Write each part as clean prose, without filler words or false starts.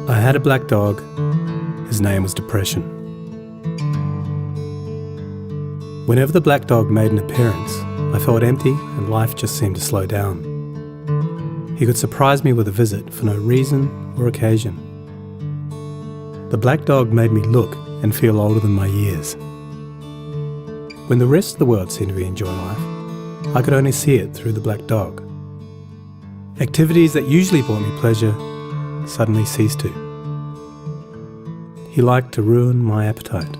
I had a black dog. His name was Depression. Whenever the black dog made an appearance, I felt empty and life just seemed to slow down. He could surprise me with a visit for no reason or occasion. The black dog made me look and feel older than my years. When the rest of the world seemed to be enjoying life, I could only see it through the black dog. Activities that usually brought me pleasure suddenly ceased to. He liked to ruin my appetite.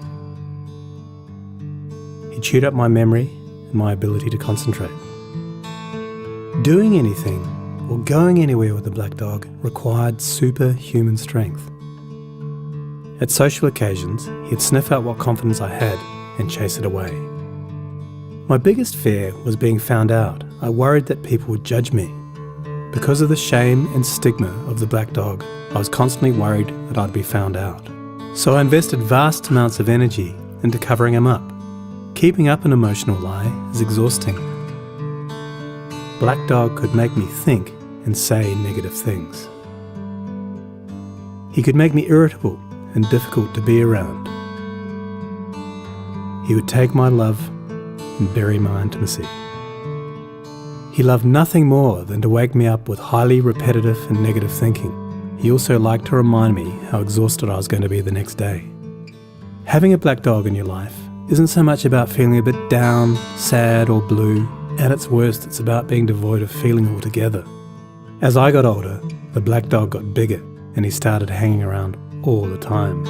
He chewed up my memory and my ability to concentrate. Doing anything or going anywhere with the black dog required superhuman strength. At social occasions, he'd sniff out what confidence I had and chase it away. My biggest fear was being found out. I worried that people would judge me. Because of the shame and stigma of the black dog, I was constantly worried that I'd be found out. So I invested vast amounts of energy into covering him up. Keeping up an emotional lie is exhausting. Black dog could make me think and say negative things. He could make me irritable and difficult to be around. He would take my love and bury my intimacy. He loved nothing more than to wake me up with highly repetitive and negative thinking. He also liked to remind me how exhausted I was going to be the next day. Having a black dog in your life isn't so much about feeling a bit down, sad or blue. At its worst, it's about being devoid of feeling altogether. As I got older, the black dog got bigger and he started hanging around all the time.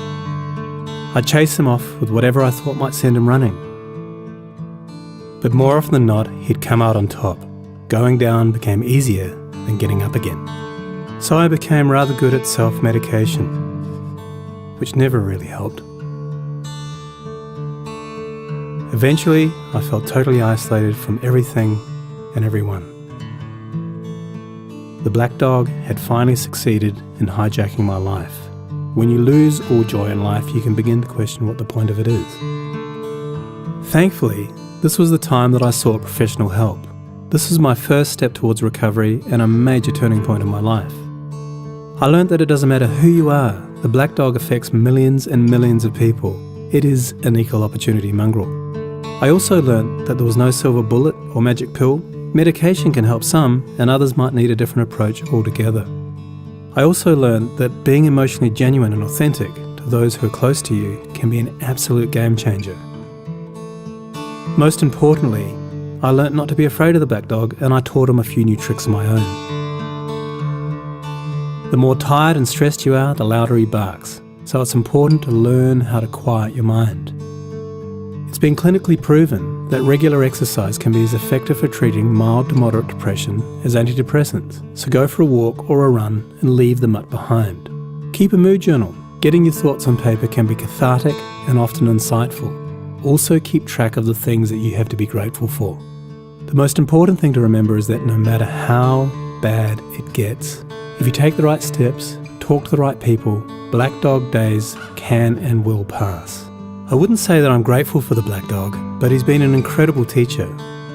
I'd chase him off with whatever I thought might send him running. But more often than not, he'd come out on top. Going down became easier than getting up again. So I became rather good at self-medication, which never really helped. Eventually, I felt totally isolated from everything and everyone. The black dog had finally succeeded in hijacking my life. When you lose all joy in life, you can begin to question what the point of it is. Thankfully, this was the time that I sought professional help. This was my first step towards recovery and a major turning point in my life. I learned that it doesn't matter who you are, the black dog affects millions and millions of people. It is an equal opportunity mongrel. I also learned that there was no silver bullet or magic pill. Medication can help some, and others might need a different approach altogether. I also learned that being emotionally genuine and authentic to those who are close to you can be an absolute game changer. Most importantly, I learnt not to be afraid of the black dog, and I taught him a few new tricks of my own. The more tired and stressed you are, the louder he barks, so it's important to learn how to quiet your mind. It's been clinically proven that regular exercise can be as effective for treating mild to moderate depression as antidepressants, so go for a walk or a run and leave the mutt behind. Keep a mood journal. Getting your thoughts on paper can be cathartic and often insightful. Also keep track of the things that you have to be grateful for. The most important thing to remember is that no matter how bad it gets, if you take the right steps, talk to the right people, black dog days can and will pass. I wouldn't say that I'm grateful for the black dog, but he's been an incredible teacher.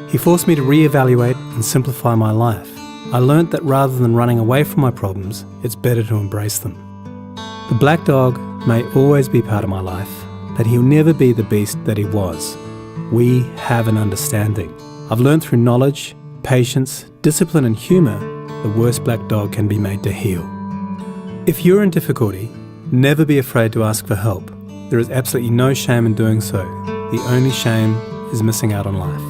He forced me to reevaluate and simplify my life. I learnt that rather than running away from my problems, it's better to embrace them. The black dog may always be part of my life, but he'll never be the beast that he was. We have an understanding. I've learned through knowledge, patience, discipline and humour, the worst black dog can be made to heal. If you're in difficulty, never be afraid to ask for help. There is absolutely no shame in doing so. The only shame is missing out on life.